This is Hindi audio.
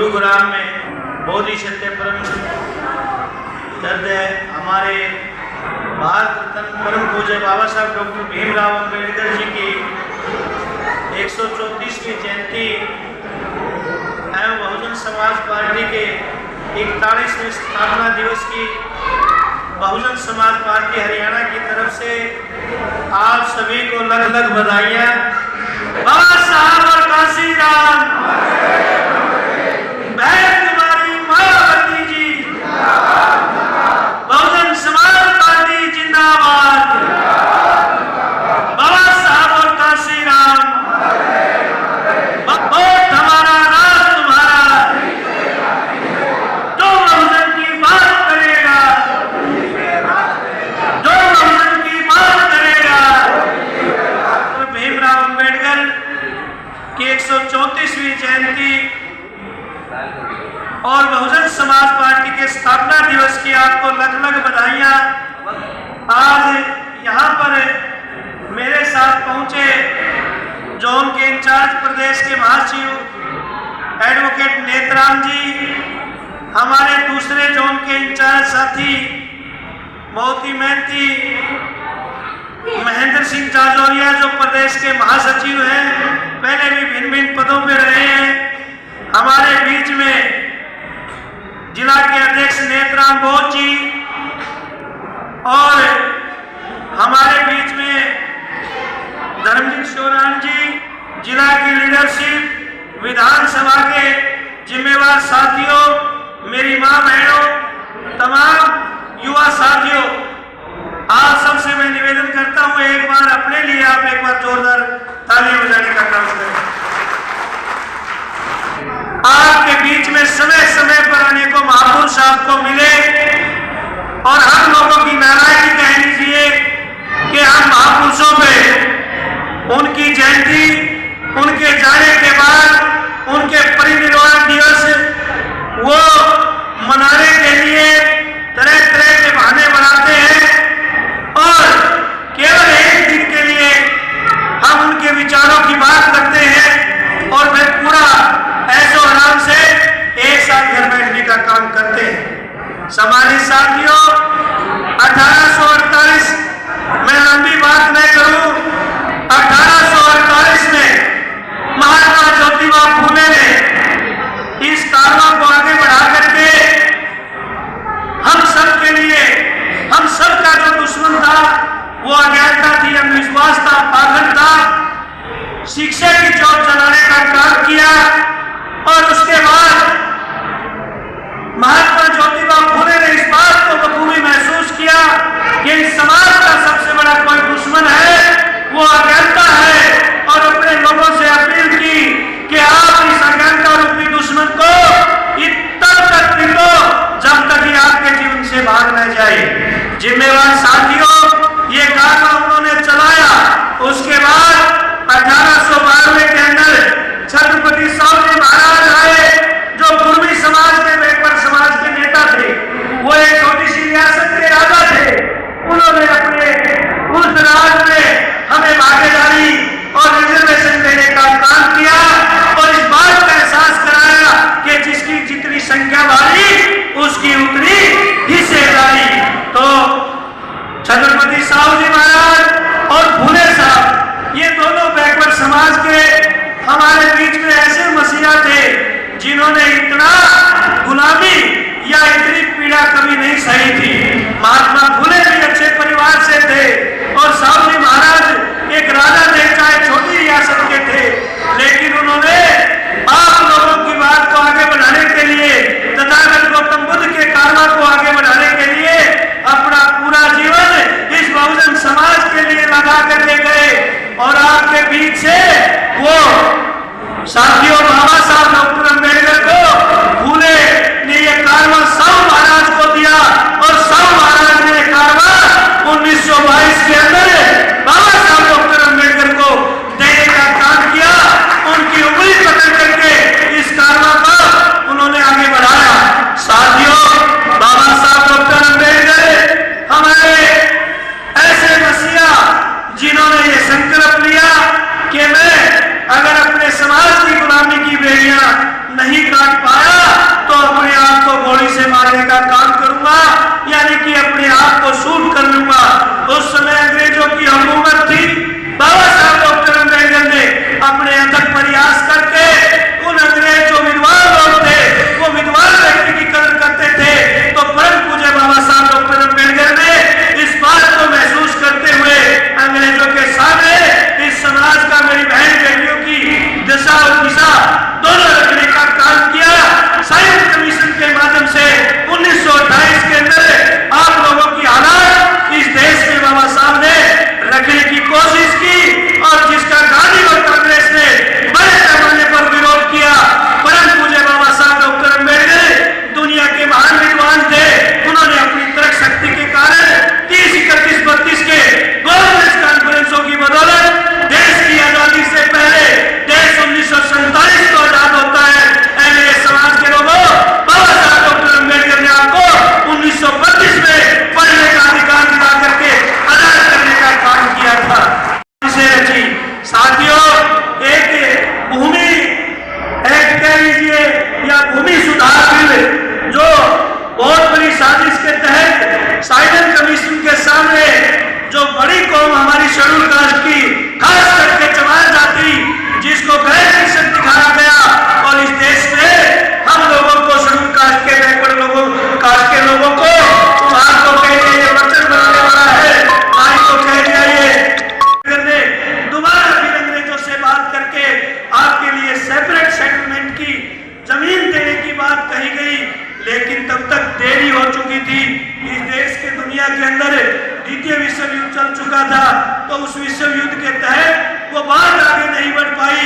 गुरुग्राम में बोधि सत्य परम दर्द है। हमारे भारत रत्न परम पूज्य बाबा साहब डॉक्टर भीमराव अम्बेडकर जी की 134वीं जयंती एवं बहुजन समाज पार्टी के 41वें स्थापना दिवस की बहुजन समाज पार्टी हरियाणा की तरफ से आप सभी को लग लग बधाइयाँ। बाबा साहब और काशी राम बहन तुम्हारी मायावती जी, बहुजन समाज पार्टी जिंदाबाद। बाबा साहब और काशी राम, वोट हमारा राज तुम्हारा, जो बहुजन की बात करेगा, जो बहुजन की बात करेगा। तो भीमराव अम्बेडकर की 134वीं जयंती और बहुजन समाज पार्टी के स्थापना दिवस की आपको लग लग बधाइयाँ। आज यहाँ पर मेरे साथ पहुँचे जोन के इंचार्ज प्रदेश के महासचिव एडवोकेट नेतराम जी, हमारे दूसरे जोन के इंचार्ज साथी बहुत ही मेहनती महेंद्र सिंह जाजौरिया जो प्रदेश के महासचिव हैं, पहले भी भिन्न भिन्न पदों पर रहे हैं। हमारे बीच में जिला के अध्यक्ष नेतराम बोध जी और हमारे बीच में धर्मजीत शोरान जी, जिला की लीडरशिप, विधानसभा के जिम्मेवार साथियों, मेरी मां बहनों, तमाम युवा साथियों, आप सबसे मैं निवेदन करता हूं एक बार अपने लिए आप एक बार जोरदार ताली बजाने का काम करें। आपके बीच में समय समय पर अनेकों महापुरुष आपको मिले और हम लोगों की नाराजगी कह लीजिए कि हम महापुरुषों पे उनकी जयंती, उनके जाने के बाद उनके परिनिर्वाण दिवस वो मनाने के लिए तरह तरह के बहाने बनाते हैं और केवल एक दिन के लिए हम उनके विचारों की बात करते हैं और वे पूरा ऐसो आराम से एक साथ घर बैठने का काम करते हैं। सम्मानित साथियों, 1848 मैं लंबी बात नहीं करूं, 1848 में महात्मा ज्योतिबा फूले ने इस कारवां को आगे बढ़ा करके हम सब के लिए, हम सब का जो दुश्मन था वो अज्ञानता थी, अंधविश्वास था, पागल था, शिक्षा की चौक चलाने का काम किया। और उसके बाद महात्मा ज्योतिबा फूले ने इस बात को बखूबी महसूस किया कि इस समाज का सबसे बड़ा कोई दुश्मन है वो अज्ञानता है, और अपने लोगों से अपील की कि आप इस अज्ञानता रूपी दुश्मन को तब तक पीटो जब तक ये आपके जीवन से भाग न जाए। जिम्मेवार साथियों, ये कारवां उन्होंने चलाया। उसके बाद 1892 के अंदर छत्रपति साहू महाराज आए, जो पूर्वी समाज के, बैकवर्ड समाज के नेता थे, वो एक छोटी सी रियासत के राजा थे। उन्होंने अपने उस राज में हमें भागीदारी और रिजर्वेशन देने का काम किया और इस बात का एहसास कराया कि जिसकी जितनी संख्या भारी उसकी उतनी हिस्सेदारी। तो छत्रपति साहू जी महाराज और फूले साहब, ये दोनों बैकवर्ड समाज के हमारे बीच में ऐसे मसीहा थे जिन्होंने इतना गुलामी या इतनी पीड़ा कभी नहीं सही थी। महात्मा फूले भी अच्छे परिवार से थे और साहू जी महाराज एक राजा थे, चाहे छोटी रियासत के थे, लेकिन उन्होंने आप लोगों की बात को आगे बढ़ाने के लिए, तथागत गौतम बुद्ध के कारवां को आगे बढ़ाने के लिए अपना पूरा जीवन इस बहुजन समाज के लिए लगा कर ले गए। और आपके बीच से वो साथियों बाबा साहब डॉक्टर अम्बेडकर को फूले ने ये कारवां साहू महाराज को दिया और साहू महाराज ने कारवां 1922 के अंदर बाबा साहब डॉक्टर अम्बेडकर को देने का काम किया। उनके नहीं काट पाया तो अपने आप को गोली से मारने का काम करूंगा, यानी कि अपने आप को शूट कर लूंगा। उस समय अंग्रेजों की हुकूमत थी। बाबा साहब डॉक्टर अम्बेडकर ने अपने अथक प्रयास करके उन अंग्रेज जो विद्वान लोग थे, वो विद्वान व्यक्ति की कदर करते थे, तो परम पूज्य बाबा साहब डॉक्टर अम्बेडकर ने इस बात को महसूस करते हुए अंग्रेजों के सामने इस समाज का, मेरी बहन बेटियों की दशा और दिशा दोनों रखने का काम किया। साइंस कमीशन के माध्यम से 1928 के अंदर आप लोगों की हालात इस देश में बाबा साहब ने रखने की कोशिश की, और जिसका गांधी और कांग्रेस ने बड़े पैमाने पर विरोध किया। परम पूज्य बाबा साहब डॉक्टर अम्बेडकर दुनिया के महान विद्वान थे। उन्होंने अपनी तर्क शक्ति के कारण 30, 31, 32 के गवर्नेंस कॉन्फ्रेंसों की बदौलत देश की आजादी से पहले देश 1947 को आजाद होता है। मेरे समाज के लोगों, बाबा साहब डॉक्टर अम्बेडकर ने आपको 1932 में पढ़ने का अधिकार दिला करके आजाद करने का काम किया था। इसे रची साथियों, एक भूमि एक्ट कह लीजिए या भूमि सुधार बिल, जो बहुत बड़ी साजिश के तहत साइमन कमीशन के सामने जो बड़ी कौम हमारी शेड्यूल कास्ट की, खास करके चमार जाति, जिसको गैर शिक्षक दिखाया गया, और इस देश में हम लोगों को, शेड्यूल कास्ट के बैकवर्ड लोगों, कास्ट के लोगों को आपको कह दिया ये वचन बनाने वाला है, आज को कह दिया ये करने दोबारा फिर अंग्रेजों से बात करके आपके लिए सेपरेट सेटलमेंट की जमीन देने की बात कही गई, लेकिन तब तक देरी हो चुकी थी। इस देश के, दुनिया के अंदर द्वितीय विश्व युद्ध चल चुका था, तो उस विश्व युद्ध के तहत वो बात आगे नहीं बढ़ पाई।